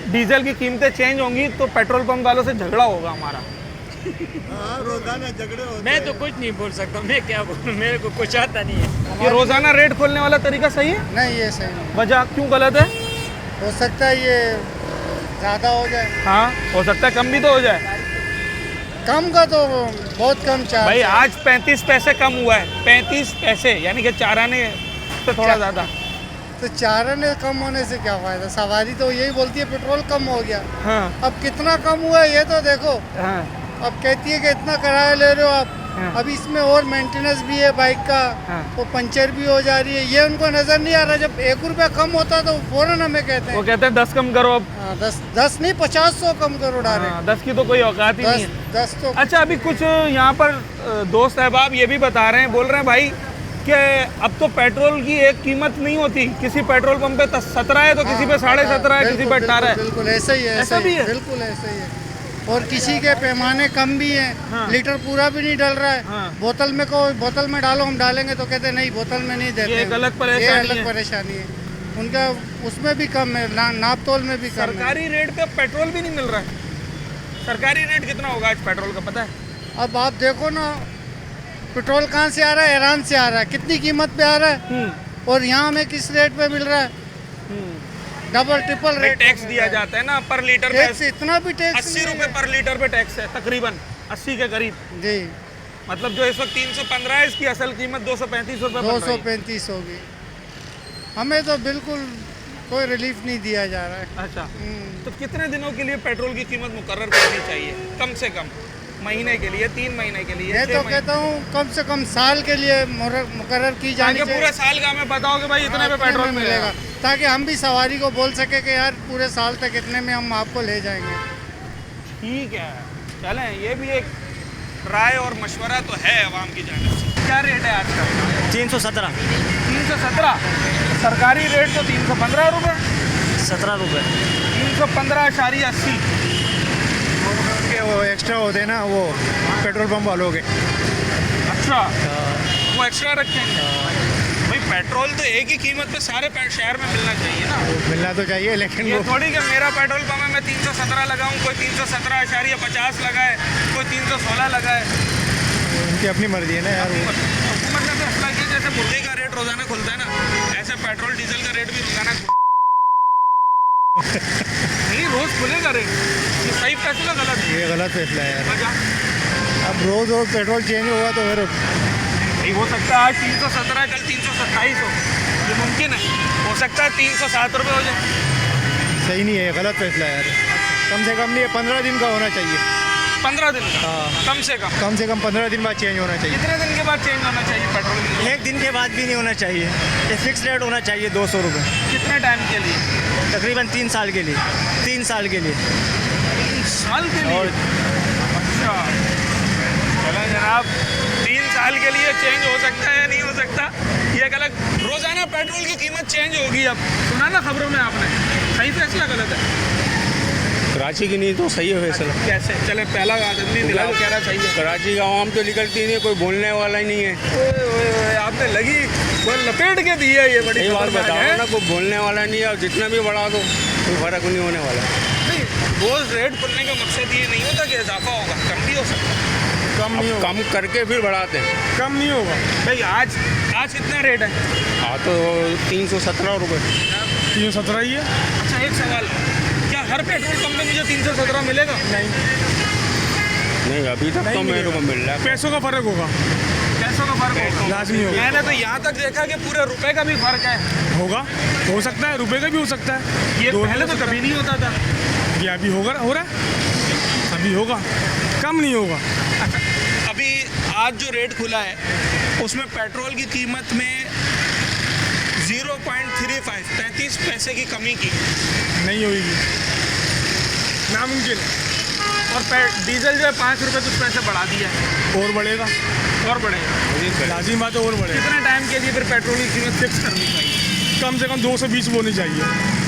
डीजल की कीमतें चेंज होंगी तो पेट्रोल पंप वालों से झगड़ा होगा हमारा। हाँ, रोज़ाना झगड़े होते मैं तो कुछ नहीं बोल सकता, मैं क्या बोलूं, मेरे को कुछ आता नहीं है। ये रोज़ाना रेट खोलने वाला तरीका सही है? नहीं, ये सही नहीं। वजह क्यों गलत है? हो सकता है ये ज़्यादा हो जाए। हाँ, हो सकता है कम भी तो हो जाए। कम का तो बहुत कम चार्ज भाई आज 35 पैसे कम हुआ है, 35 पैसे, यानी कि 4 आने से थोड़ा ज़्यादा। तो 4 आने कम होने से क्या फ़ायदा? सवारी तो यही बोलती है पेट्रोल कम हो गया। हाँ। अब कितना कम हुआ है ये तो देखो। हाँ। अब कहती है कि इतना किराया ले रहे हो आप। हाँ। अब इसमें और मेंटेनेंस भी है बाइक का। हाँ। वो पंचर भी हो जा रही है, ये उनको नज़र नहीं आ रहा। जब 1 रुपया कम होता तो फ़ौरन हमें कहते हैं, वो कहते हैं 10 कम करो अब। 10 नहीं 50-100 कम करो डायरेक्ट। 10 की तो कोई औकात ही नहीं है। 10 तो। अच्छा, अभी कुछ यहाँ पर दोस्त अहबाब ये भी बता रहे हैं, बोल रहे हैं भाई कि अब तो पेट्रोल की एक कीमत नहीं होती, किसी पेट्रोल पंप पे 17 है तो किसी पे 17.5 है, किसी पे 18 है। बिल्कुल ऐसा ही है, ऐसा भी है? बिल्कुल ऐसा ही है। और किसी के पैमाने कम भी हैं। हाँ। लीटर पूरा भी नहीं डल रहा है। हाँ। बोतल में को बोतल में डालो, हम डालेंगे तो कहते नहीं बोतल में नहीं देते। ये एक अलग परेशानी ये है। अलग परेशानी है उनका, उसमें भी कम है, नाप तोल में भी कम है। सरकारी रेट पे पेट्रोल भी नहीं मिल रहा है। सरकारी रेट कितना होगा आज पेट्रोल का पता है? अब आप देखो ना, पेट्रोल कहाँ से आ रहा है? ईरान से आ रहा है, कितनी कीमत पे आ रहा है, और यहाँ हमें किस रेट पे मिल रहा है? डबल ट्रिपल रेट टैक्स दिया जाता है ना पर लीटर टैक्स, पे। इतना भी टैक्स 80 रुपए पर लीटर पे टैक्स है, तकरीबन 80 के करीब। जी, मतलब जो इस वक्त 315 है, इसकी असल कीमत 235 रुपए बन रही है। 235 होगी। हमें तो बिल्कुल कोई रिलीफ नहीं दिया जा रहा है। अच्छा, तो कितने दिनों के लिए पेट्रोल की कीमत मुकर्रर करनी चाहिए? कम से कम महीने के लिए, 3 महीने के लिए? मैं तो कहता हूँ कम से कम साल के लिए मुकर्रर की जानी चाहिए। पूरे साल का हमें बताओ कि भाई इतने पे पेट्रोल मिलेगा, ताकि हम भी सवारी को बोल सके कि यार पूरे साल तक इतने में हम आपको ले जाएंगे। ठीक है, चलें, ये भी एक राय और मशवरा तो है अवाम की जानिब से। क्या रेट है आज का? 317 317। सरकारी रेट तो 315 रुपये। 17 रुपये 315.80। वो एक्स्ट्रा होते हैं ना वो पेट्रोल पंप वालों के। अच्छा, वो एक्स्ट्रा रखेंगे। भाई पेट्रोल तो एक ही कीमत पे सारे शहर में मिलना चाहिए ना। मिलना तो चाहिए, लेकिन ये थोड़ी कि मेरा पेट्रोल पंप है मैं 317 लगाऊं, कोई 317.50 लगाए, कोई 316 लगाए। उनकी अपनी मर्जी है ना यार। हुकूमत ने फैसला किया जैसे मुर्गे का रेट रोजाना खुलता है ना, ऐसे पेट्रोल डीजल का रेट भी रोजाना नहीं, रोज खुलेगा रेट। ये सही फैसला गलत है? ये गलत फैसला है यार। वजह? अब रोज रोज पेट्रोल चेंज होगा तो फिर नहीं हो सकता आज 317 कल 327 हो, ये मुमकिन है। हो सकता है 307 रुपये हो जाए। सही नहीं है, गलत फैसला है यार। कम से कम नहीं, 15 दिन का होना चाहिए। 15 दिन का? हाँ। कम से कम 15 दिन बाद चेंज होना चाहिए। कितने दिन के बाद चेंज होना चाहिए पेट्रोल? एक दिन के बाद भी नहीं होना चाहिए, ये फिक्स रेट होना चाहिए 200 रुपये। कितने टाइम के लिए? तकरीबन 3 साल के लिए। 3 साल के लिए। 3 साल के लिए? अच्छा, चलो जनाब, 3 साल के लिए चेंज हो सकता है या नहीं हो सकता, ये एक अलग। रोजाना पेट्रोल की कीमत चेंज होगी। अब सुना ना खबरों में आपने, सही फैसला गलत है? कराची की नहीं तो सही है फैसला। कैसे? चले पहला आदमी दिलाओ कह रहा सही है। कराची का आवाम तो निकलती नहीं है, कोई बोलने वाला ही नहीं है। ओए ओए ओए, आपने लगी वो लपेट के दी है, ये बड़ी बात खतरनाक बताओ है। ना, कोई बोलने वाला नहीं है, और जितना भी बढ़ा दो कोई फर्क नहीं होने वाला। नहीं, रोज रेट खुलने का मकसद ये नहीं होता कि इजाफा होगा, कम भी हो सकता है। कम नहीं होगा, कम करके फिर बढ़ाते हैं। कम नहीं होगा भाई। आज कितना रेट है? हाँ तो 317 रुपये। 317 ही है? अच्छा, एक सवाल, क्या हर पेट्रोल पंप में मुझे 317 मिलेगा? नहीं, अभी तक तो मेरे को मिल रहा है। पैसों का फर्क होगा? पैसों का फर्क होगा, लाजमी होगा। मैंने तो यहाँ तक देखा कि पूरे रुपए का भी फर्क है। होगा, हो सकता है, रुपए का भी हो सकता है। ये पहले तो कभी नहीं होता था। ये अभी होगा, हो रहा है, अभी होगा, कम नहीं होगा। अभी आज जो रेट खुला है उसमें पेट्रोल की कीमत में 33 पैसे की कमी की। नहीं होगी, नामुमकिन है। और डीजल जो है 5 रुपये कुछ पैसे बढ़ा दिया है। और बढ़ेगा, और बढ़ेगा, लाजिम बात है, और बढ़ेगा। कितने टाइम के लिए फिर पेट्रोल की कीमत फिक्स करनी चाहिए? कम से कम 220 होनी चाहिए।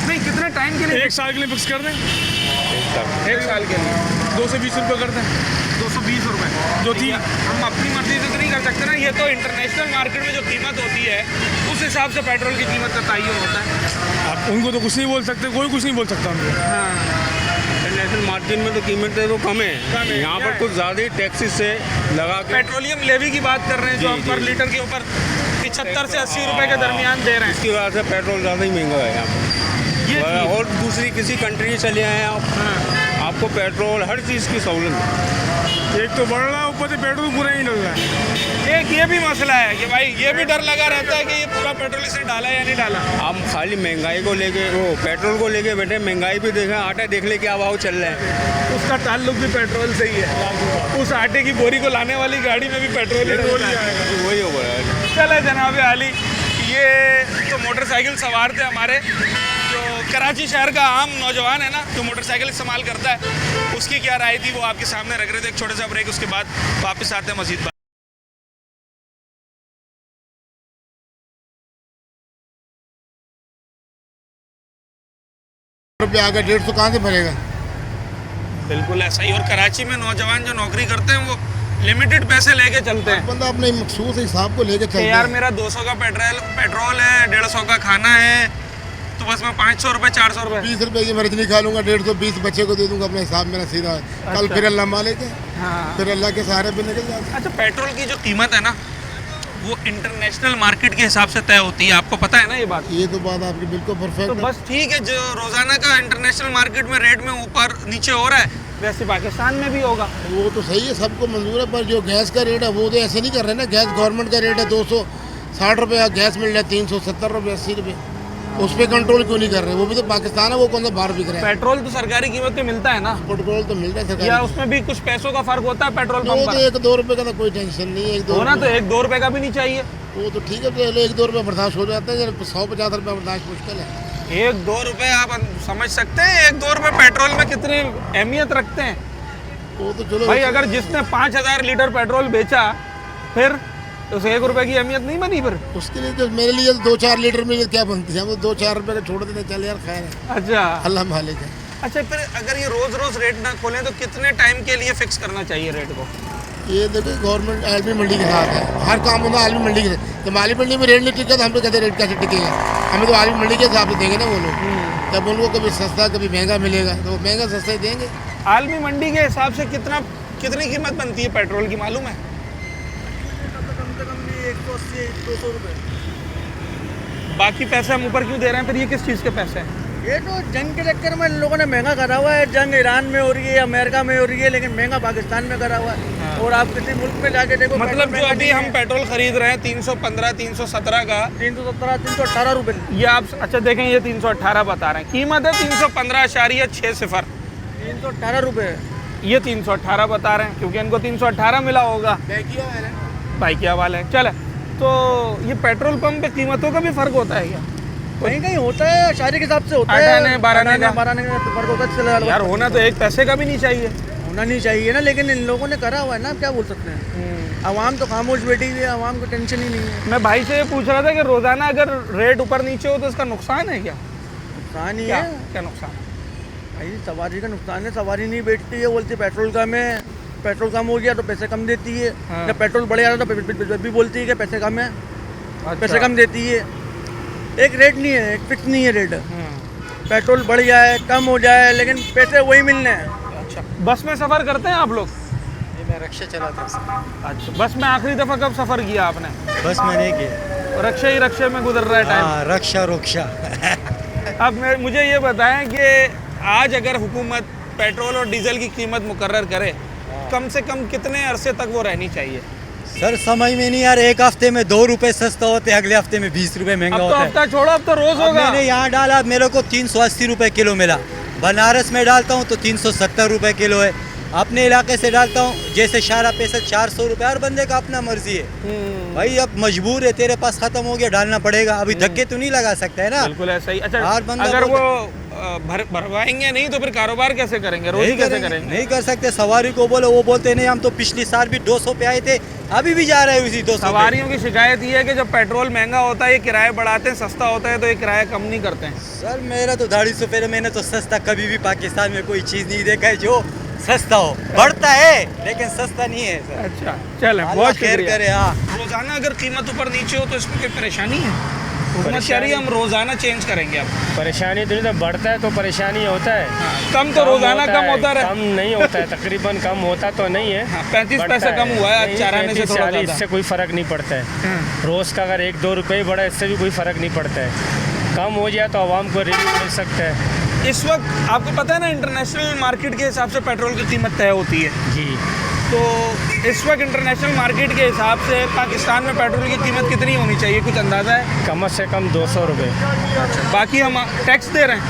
नहीं, कितने टाइम के लिए? 1 साल के लिए फिक्स कर दें। 1 साल के लिए 220 रुपये कर दें। 220 रुपये जो थी। हम अपनी मर्जी से तो नहीं कर सकते ना, ये तो इंटरनेशनल मार्केट में जो कीमत होती है उस हिसाब से पेट्रोल की कीमत का तयन होता है। आप उनको तो कुछ नहीं बोल सकते, कोई कुछ नहीं बोल सकता उनको। हाँ, इंटरनेशनल मार्केट में तो कीमतें वो कम है, यहाँ पर कुछ ज़्यादा ही टैक्सेस से लगा के। पेट्रोलियम लेवी की बात कर रहे हैं जो हम पर लीटर के ऊपर 75 से 80 रुपए के दरमियान दे रहे हैं। इसकी वजह से पेट्रोल ज़्यादा ही महंगा है यहाँ पर। और दूसरी किसी कंट्री चले आए आप, आपको पेट्रोल हर चीज़ की सहूलत है। एक तो बढ़ रहा है, ऊपर से पेट्रोल पूरा ही डल रहा है। एक ये भी मसला है कि भाई ये भी डर लगा रहता है कि ये पूरा पेट्रोल इसने डाला या नहीं डाला। हम खाली महंगाई को लेके, वो पेट्रोल को लेके बैठे, महंगाई भी देखें, आटा देख ले क्या भाव चल रहा है। उसका ताल्लुक भी पेट्रोल से ही है। उस आटे की बोरी को लाने वाली गाड़ी में भी पेट्रोल ही आएगा। वही होगा। चले जनाब आली, ये तो मोटरसाइकिल सवार थे हमारे, जो कराची शहर का आम नौजवान है ना, जो मोटरसाइकिल इस्तेमाल करता है, उसकी क्या राय थी वो आपके सामने रख रहे थे। एक छोटा सा ब्रेक, उसके बाद वापस आते हैं मजीद। रुपये आगे 150 कहाँ से भरेगा? बिल्कुल ऐसा ही। और कराची में नौजवान जो नौकरी करते हैं वो लिमिटेड पैसे लेके चलते हैं। बंदा अपने मखसूस हिसाब को लेके चलता है। यार मेरा 200 का पेट्रोल है, 150 का खाना है, तो बस मैं 500 रुपये 400 रुपये 20 रुपये की मर्जी खा लूँगा, 150 बच्चे को दे दूंगा, अपना हिसाब मेरा सीधा है। कल फिर अल्लाह मालिक है, फिर अल्लाह के सहारे पे निकल जाता है। अच्छा, पेट्रोल की जो कीमत है ना वो इंटरनेशनल मार्केट के हिसाब से तय होती है, आपको पता है ना ये बात? ये तो बात आपकी बिल्कुल परफेक्ट तो है। बस ठीक है, जो रोजाना का इंटरनेशनल मार्केट में रेट में ऊपर नीचे हो रहा है वैसे पाकिस्तान में भी होगा। वो तो सही है, सबको मंजूर है, पर जो गैस का रेट है वो तो ऐसे नहीं कर रहे ना। गैस गवर्नमेंट का रेट है 260 रुपये, गैस मिल रहा है 370 रुपये 80 रुपये, उस पर कंट्रोल क्यों नहीं कर रहे? वो भी तो पाकिस्तान है, वो कौन सा बाहर बिक रहा है? पेट्रोल तो सरकारी कीमत पे मिलता है ना। पेट्रोल तो मिल रहा है सरकारी, या उसमें भी कुछ पैसों का फर्क होता है पेट्रोल पंप तो 1-2 रुपये का तो कोई टेंशन नहीं है। 1-2 होना तो 1-2 रुपये का भी नहीं चाहिए। वो तो ठीक है, तो 1-2 रुपये बर्दाश्त हो जाता है, 150 रुपये बर्दाश्त मुश्किल है। 1-2 रुपये आप समझ सकते हैं, 1-2 रुपये पेट्रोल में कितनी अहमियत रखते हैं। वो तो चलो भाई, अगर जिसने 5000 लीटर पेट्रोल बेचा फिर उस 1 रुपये की अहमियत नहीं बनी फिर उसके लिए तो मेरे लिए 2-4 लीटर में क्या बनती है? हम तो 2-4 रुपये का छोड़ देते, चल यार खैर है। अच्छा, अल्लाह मालिक है। अच्छा, फिर अगर ये रोज रोज रेट ना खोलें तो कितने टाइम के लिए फिक्स करना चाहिए रेट को? ये देखो गवर्नमेंट आलमी मंडी के साथ है, हर काम होता है आलमी मंडी के साथ। जब आलमी मंडी में रेट नहीं टिका तो हम तो कहते रेट कैसे टिकेगा? हमें तो आलमी मंडी के हिसाब से देंगे ना वो लोग। जब उनको कभी सस्ता कभी महंगा मिलेगा तो वो महंगा सस्ता ही देंगे। आलमी मंडी के हिसाब से कितनी कीमत बनती है पेट्रोल की, मालूम है? कम से कम भी 180-200 रुपये। बाकी पैसे हम ऊपर क्यों दे रहे हैं फिर? ये किस चीज़ के पैसे हैं? ये तो जंग के चक्कर में इन लोगों ने महंगा करा हुआ है। जंग ईरान में हो रही है, अमेरिका में हो रही है, लेकिन महंगा पाकिस्तान में करा हुआ है। और आप किसी मुल्क में जाके देखो, मतलब जो अभी हम पेट्रोल खरीद रहे हैं 315 317 का, 318 रुपये ये आप अच्छा देखें, ये 318 बता रहे हैं, कीमत है 315.60 318 रुपये। ये 318 बता रहे हैं क्योंकि इनको 318 मिला होगा, बाइकिया वाले। चले, तो ये पेट्रोल पंप पे कीमतों का भी फर्क होता है क्या? कहीं कहीं होता है, शादी के हिसाब से होता है, 12 का फर्क होता है। यार होना तो एक पैसे का भी नहीं चाहिए, होना नहीं चाहिए ना, लेकिन इन लोगों ने करा हुआ है ना, क्या बोल सकते हैं। आवाम तो खामोश बैठी हुई है, आवाम को टेंशन ही नहीं है। मैं भाई से ये पूछ रहा था कि रोजाना अगर रेट ऊपर नीचे हो तो इसका नुकसान है क्या? नुकसान ही है। क्या नुकसान? भाई सवारी का नुकसान है, सवारी नहीं बैठती है, बोलती पेट्रोल कम है, पेट्रोल कम हो गया तो पैसे कम देती है। जब पेट्रोल बढ़ जाता तो भी बोलती है कि पैसे कम है, पैसे कम देती है। एक रेट नहीं है, एक फिक्स नहीं है रेट। पेट्रोल बढ़ जाए कम हो जाए लेकिन पैसे वही मिलने हैं। अच्छा, बस में सफ़र करते हैं आप लोग? मैं रक्षा चलाता हूँ। अच्छा, बस में आखिरी दफ़ा कब सफ़र किया आपने? बस में नहीं किया, रक्षे में गुजर रहा है टाइम। हाँ, रक्षा अब मुझे ये बताएं कि आज अगर हुकूमत पेट्रोल और डीजल की कीमत मुकर्रर करे, कम से कम कितने अरसे तक वो रहनी चाहिए? सर समझ में नहीं यार, एक हफ्ते में 2 रुपए सस्ता होते हैं, अगले हफ्ते में 20 रुपए महंगा होता है। हफ्ता छोड़ो, अब तो रोज होगा। मैंने यहाँ डाला, मेरे को 380 रुपए किलो मिला। बनारस में डालता हूँ तो 370 रुपए किलो है। अपने इलाके से डालता हूँ जैसे शारा पैसा 400 रुपए, हर बंदे का अपना मर्जी है। भाई अब मजबूर है, तेरे पास खत्म हो गया, डालना पड़ेगा। अभी धक्के तो नहीं लगा सकता है ना। बिल्कुल ऐसा ही। अच्छा, अगर वो भरवाएंगे नहीं तो फिर कारोबार कैसे करेंगे, रोजी कैसे करेंगे? नहीं कर सकते। सवारी को बोलो, वो बोलते नहीं हम तो पिछली साल भी 200 पे आए थे, अभी भी जा रहे हैं उसी 200। सवारियों की शिकायत ये है कि जब पेट्रोल महंगा होता है ये किराए बढ़ाते हैं, सस्ता होता है तो ये किराया कम नहीं करते हैं। सर मेरा तो दाढ़ी सफेद, मैंने तो सस्ता कभी भी पाकिस्तान में कोई चीज़ नहीं देखा है जो सस्ता हो। बढ़ता है लेकिन सस्ता नहीं है सर। अच्छा, चले, बहुत खैर करे। हाँ, रोजाना अगर कीमत ऊपर नीचे हो तो इसमें कोई परेशानी है? परेशानी हम रोजाना चेंज करेंगे। अब परेशानी तो नहीं, बढ़ता है तो परेशानी होता है। कम तो रोजाना कम होता है, कम नहीं होता है, तकरीबन कम होता तो नहीं है। 35 पैसा कम हुआ है चाराने से, थोड़ा ज़्यादा। इससे कोई फ़र्क नहीं पड़ता है। रोज़ का अगर 1-2 रुपये बढ़ा, इससे भी कोई फ़र्क नहीं पड़ता है। कम हो जाए तो आवाम को रिलीफ मिल सकता है। इस वक्त आपको पता है ना, इंटरनेशनल मार्केट के हिसाब से पेट्रोल की कीमत तय होती है जी। तो इस वक्त इंटरनेशनल मार्केट के हिसाब से पाकिस्तान में पेट्रोल की कीमत कितनी होनी चाहिए, कुछ अंदाज़ा है? कम से कम 200 रुपये। बाकी हम टैक्स दे रहे हैं,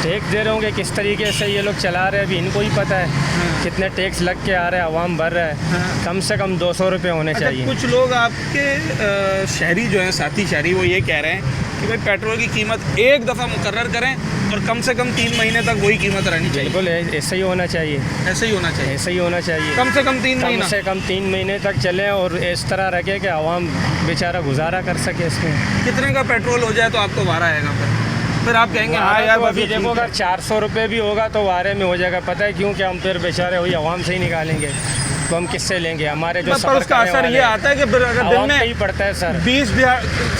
टैक्स दे रहे होंगे, किस तरीके से ये लोग चला रहे हैं अभी इनको ही पता है। कितने टैक्स लग के आ रहे हैं, आवाम भर रहा है। कम से कम 200 रुपये होने चाहिए। कुछ लोग आपके शहरी जो हैं, साथी शहरी, वो ये कह रहे हैं कि भाई पेट्रोल की कीमत एक दफ़ा मुकर्रर करें और कम से कम 3 महीने तक वही कीमत रहनी चाहिए। बिल्कुल ऐसा ही होना चाहिए, ऐसे ही होना चाहिए, ऐसा ही होना चाहिए। कम से कम 3 महीने, कम से कम 3 महीने तक चले और इस तरह रखे कि आवाम बेचारा गुजारा कर सके। इसमें कितने का पेट्रोल हो जाए तो आपको वारा आएगा फिर? फिर आप कहेंगे हाँ यार तो बस अभी ये ठीक देखो है। अगर 400 रुपये भी होगा तो वारे में हो जाएगा। पता है क्यों? कि हम फिर बेचारे वही आवाम से ही निकालेंगे, तो हम किससे लेंगे? हमारे जो पर सफर उसका करने असर वाले ये हैं, आता है कि फिर अगर दिन आवाम पे ही में पड़ता है सर। 20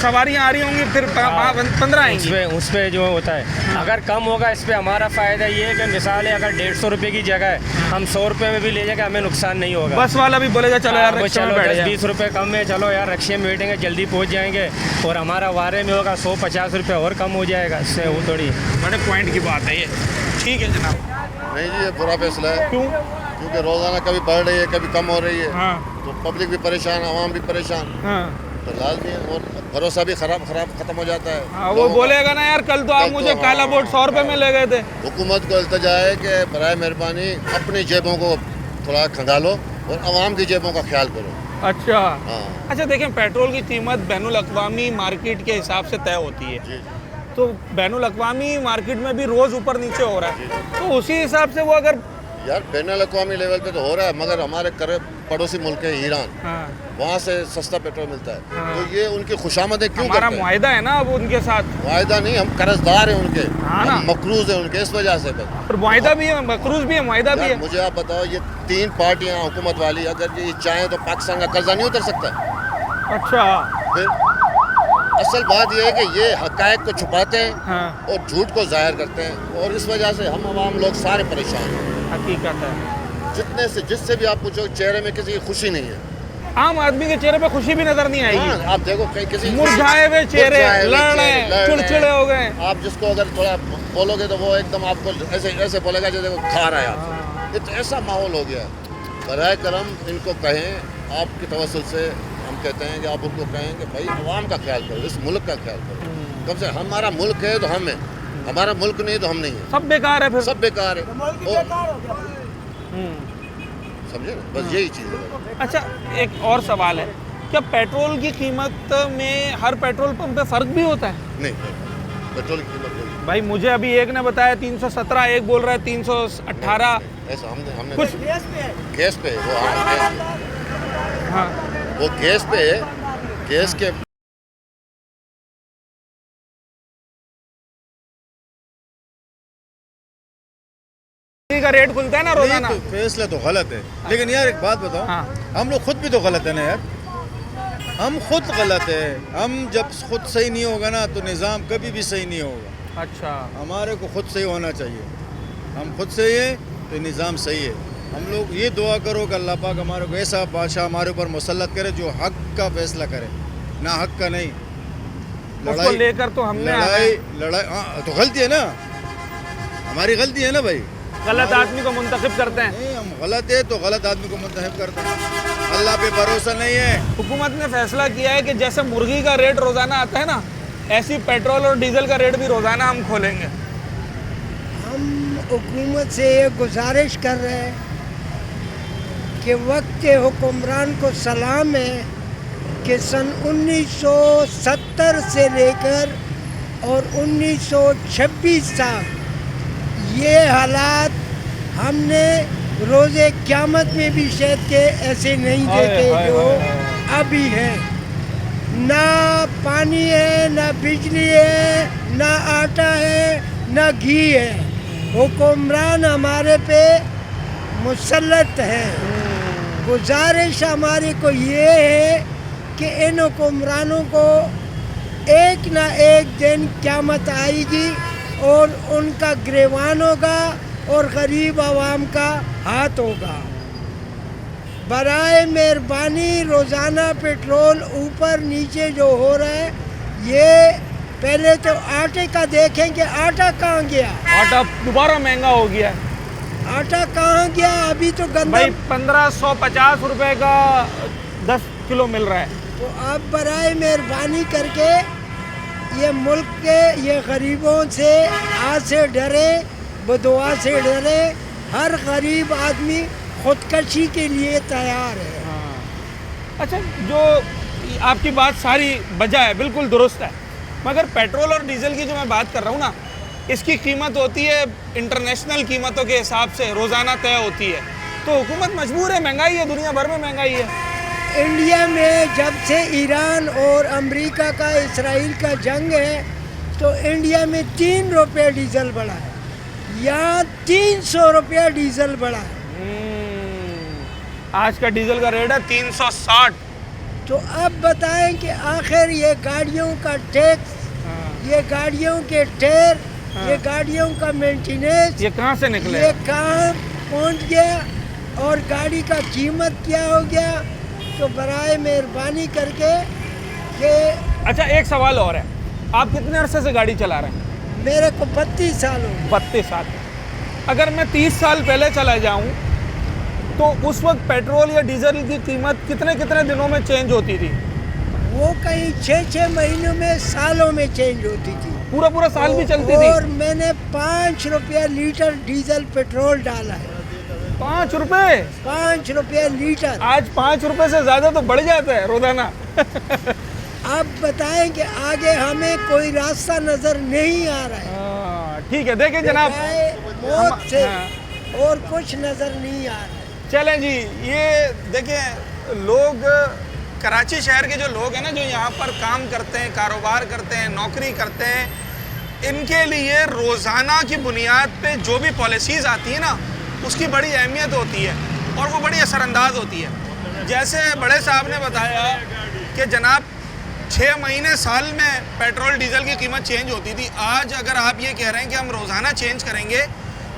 सवारियाँ आ रही होंगी फिर 15 आएंगी। उस पर जो होता है अगर कम होगा, इस पर हमारा फ़ायदा ये है कि मिसाल है अगर 150 रुपये की जगह है हम 100 रुपये में भी ले जाएंगे, हमें नुकसान नहीं होगा। बस वाला भी बोलेगा चलो यार वो रिक्शा में चलो बैठ जाएं। 10-20 रुपये कम है, चलो यार रिक्शे में बैठेंगे जल्दी पहुंच जाएंगे, और हमारा वारे में होगा 100-50 रुपये और कम हो जाएगा। इससे वो थोड़ी बड़े पॉइंट की बात है ये। ठीक है जनाब। नहीं जी, ये बुरा फैसला है। क्यों? क्योंकि रोज़ाना कभी बढ़ रही है कभी कम हो रही है। हाँ। तो पब्लिक भी परेशान, आवाम भी परेशान। हाँ। तो लाजमी है, और भरोसा भी खत्म हो जाता है। हाँ, वो बोलेगा ना यार कल तो आप मुझे काला बोर्ड 100 रुपये में ले गए थे। हुकूमत को इल्तिजा है कि बराए मेहरबानी अपनी जेबों को थोड़ा खंगालो और आवाम की जेबों का ख्याल करो। अच्छा। हाँ। अच्छा देखें, पेट्रोल की कीमत बैनुल अक़वामी मार्केट के हिसाब से तय होती है, तो बैनुल अक़वामी मार्केट में भी रोज़ ऊपर नीचे हो रहा है, तो उसी हिसाब से वो अगर यार बैनुल अक़वामी लेवल पे तो हो रहा है, मगर हमारे पड़ोसी मुल्क है ईरान, वहाँ से सस्ता पेट्रोल मिलता है। तो ये उनकी खुशामदें क्यों हमारा करते हैं? मुआहिदा है ना अब उनके साथ। मुआहिदा नहीं, हम कर्जदार हैं उनके, हाँ ना। हम मकरूज हैं उनके, इस वजह से बस। पर मुआहिदा भी है, मकरूज भी है, मुआहिदा भी है। मुझे आप बताओ, ये 3 पार्टियां हुकूमत वाली अगर ये चाहें तो पाकिस्तान का कर्जा नहीं उतर सकता। अच्छा। फिर असल बात यह है कि ये हकायक को छुपाते हैं हाँ। और झूठ को जाहिर करते हैं, और इस वजह से हम आवाम लोग सारे परेशान हैं। हकीकत है, जिससे भी आप पूछो चेहरे में किसी की खुशी नहीं है। आम आदमी के चेहरे पे खुशी भी नजर नहीं आएगी। हाँ, आप देखो कहीं किसी मुरझाए हुए चेहरे, लड़ रहे हैं, चिड़चिड़े हो गए। आप जिसको अगर थोड़ा बोलोगे तो वो एकदम आपको ऐसे बोलेगा जैसे वो खा रहा है आपसे। ये तो ऐसा माहौल हो गया। बराए करम इनको कहें, आपकी तवस्सुल से हम कहते हैं कि आप उनको कहें कि भाई अवाम का ख्याल करो, इस मुल्क का ख्याल करो। कम से हमारा मुल्क है तो हम हैं, हमारा मुल्क नहीं तो हम नहीं है। सब बेकार है फिर। सब बेकार है। समझे ना, बस यही चीज़ है। अच्छा एक और सवाल है, क्या पेट्रोल की कीमत में हर पेट्रोल पंप पे फ़र्क भी होता है? नहीं, पेट्रोल की कीमत कोई भाई मुझे अभी एक ने बताया 317, एक बोल रहा है 318। ऐसा हमने कुछ गैस पे वो, हाँ गैस पे, हाँ वो गैस पे, गैस के का रेट खुलता है ना रोजाना। तो फैसला तो गलत है, लेकिन यार एक बात बताओ, हम लोग खुद भी तो गलत है ना यार, हम खुद गलत है। हम जब खुद सही नहीं होगा ना तो निज़ाम कभी भी सही नहीं होगा। अच्छा। हमारे को खुद सही होना चाहिए, हम खुद सही है तो निज़ाम सही है। हम लोग ये दुआ करो कि अल्लाह पाक हमारे को ऐसा बादशाह हमारे ऊपर मुसल्लत करे जो हक का फैसला करे, ना हक का नहीं। उसको लेकर तो हमने लड़ाई हाँ तो गलती है ना, हमारी गलती है ना भाई। गलत आदमी को मुंतखब करते हैं। नहीं, हम गलत है तो गलत आदमी को मुंतखब करते हैं। अल्लाह पे भरोसा नहीं है। हुकूमत ने फैसला किया है कि जैसे मुर्गी का रेट रोजाना आता है ना, ऐसी पेट्रोल और डीजल का रेट भी रोजाना हम खोलेंगे। हम हुकूमत से ये गुजारिश कर रहे हैं कि वक्त के हुक्मरान को सलाम है कि सन 1970 से लेकर और 1926 तक ये हालात हमने रोज़े क़यामत में भी शायद के ऐसे नहीं देखे जो अभी हैं। ना पानी है, ना बिजली है, ना आटा है, ना घी है। हुक्मरान हमारे पे मुसल्लत है। गुजारिश हमारे को ये है कि इन हुक्मरानों को एक ना एक दिन क़यामत आएगी और उनका गिरवान होगा और गरीब आवाम का हाथ होगा। बराए मेहरबानी रोज़ाना पेट्रोल ऊपर नीचे जो हो रहा है, ये पहले तो आटे का देखें कि आटा कहाँ गया। आटा दोबारा महंगा हो गया है। आटा कहाँ गया? अभी तो गंदा भाई 1550 रुपए का 10 किलो मिल रहा है। तो आप बराए मेहरबानी करके ये मुल्क के ये गरीबों से आज से डरे, बदुआ से डरे। हर गरीब आदमी खुदकशी के लिए तैयार है। अच्छा, जो आपकी बात सारी वजह है, बिल्कुल दुरुस्त है, मगर पेट्रोल और डीजल की जो मैं बात कर रहा हूँ ना, इसकी कीमत होती है इंटरनेशनल कीमतों के हिसाब से, रोज़ाना तय होती है। तो हुकूमत मजबूर है, महंगाई है, दुनिया भर में महंगाई है। इंडिया में जब से ईरान और अमेरिका का इसराइल का जंग है, तो इंडिया में 3 रुपये डीजल बढ़ा है, यहाँ 300 रुपया डीजल बढ़ा है। आज का डीजल का रेट है 360। तो अब बताएं कि आखिर ये गाड़ियों का टैक्स, ये गाड़ियों के टायर, ये गाड़ियों का मेंटेनेंस, ये कहाँ से निकले, ये कहाँ पहुँच गया और गाड़ी का कीमत क्या हो गया। तो बराए मेहरबानी करके ये। अच्छा, एक सवाल और है, आप कितने अरसे से गाड़ी चला रहे हैं? मेरे को 32 साल हो गए। 32 साल। अगर मैं 30 साल पहले चला जाऊं तो उस वक्त पेट्रोल या डीजल की कीमत कितने कितने दिनों में चेंज होती थी? वो कहीं 6-6 महीनों में, सालों में चेंज होती थी। पूरा पूरा साल भी चलती थी। और मैंने 5 रुपया लीटर डीजल पेट्रोल डाला है। 5 रुपए? 5 रुपया लीटर। आज 5 रुपए से ज्यादा तो बढ़ जाता है रोजाना। आप बताएं कि आगे हमें कोई रास्ता नजर नहीं आ रहा है। ठीक है, देखें जनाब, मौत से और कुछ नजर नहीं आ रहा है। चलें जी, ये देखें, लोग कराची शहर के जो लोग हैं ना, जो यहाँ पर काम करते हैं, कारोबार करते हैं, नौकरी करते हैं, इनके लिए रोज़ाना की बुनियाद पे जो भी पॉलिसीज़ आती है ना, उसकी बड़ी अहमियत होती है और वो बड़ी असरअंदाज होती है। जैसे बड़े साहब ने बताया कि जनाब 6 महीने साल में पेट्रोल डीजल की कीमत चेंज होती थी। आज अगर आप ये कह रहे हैं कि हम रोज़ाना चेंज करेंगे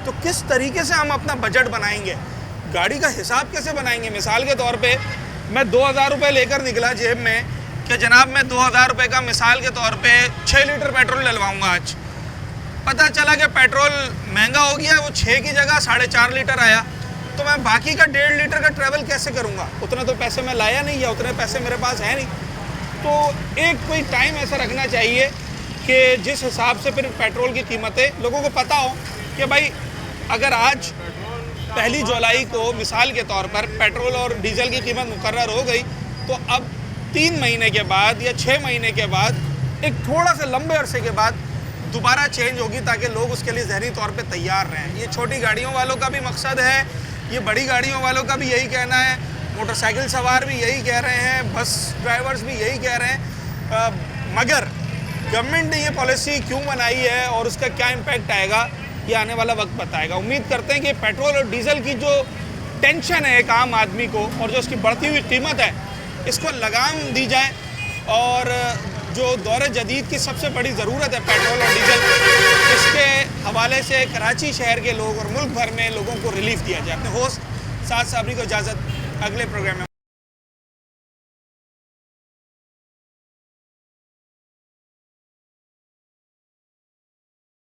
तो किस तरीके से हम अपना बजट बनाएंगे, गाड़ी का हिसाब कैसे बनाएंगे? मिसाल के तौर पे मैं 2000 रुपये लेकर निकला जेब में कि जनाब मैं 2000 रुपये का मिसाल के तौर पे 6 लीटर पेट्रोल डलवाऊंगा। आज पता चला कि पेट्रोल महंगा हो गया, वो 6 की जगह 4.5 लीटर आया, तो मैं बाकी का 1.5 लीटर का ट्रैवल कैसे करूँगा? उतने तो पैसे मैं लाया नहीं, या उतने पैसे मेरे पास है नहीं। तो एक कोई टाइम ऐसा रखना चाहिए कि जिस हिसाब से फिर पेट्रोल की कीमतें लोगों को पता हो कि भाई अगर आज 1 जुलाई को मिसाल के तौर पर पेट्रोल और डीजल की कीमत मुकर्रर हो गई, तो अब 3 महीने के बाद या 6 महीने के बाद, एक थोड़ा सा लंबे अरसे के बाद दोबारा चेंज होगी, ताकि लोग उसके लिए ज़हनी तौर पे तैयार रहें। ये छोटी गाड़ियों वालों का भी मकसद है, ये बड़ी गाड़ियों वालों का भी यही कहना है, मोटरसाइकिल सवार भी यही कह रहे हैं, बस ड्राइवर्स भी यही कह रहे हैं। मगर गवर्नमेंट ने ये पॉलिसी क्यों बनाई है और उसका क्या इम्पैक्ट आएगा, ये आने वाला वक्त बताएगा। उम्मीद करते हैं कि पेट्रोल और डीजल की जो टेंशन है एक आम आदमी को और जो उसकी बढ़ती हुई कीमत है, इसको लगाम दी जाए और जो दौर जदीद की सबसे बड़ी ज़रूरत है पेट्रोल और डीजल, इसके हवाले से कराची शहर के लोग और मुल्क भर में लोगों को रिलीफ दिया जाए। अपने होस्ट साद साबरी को इजाज़त, अगले प्रोग्राम में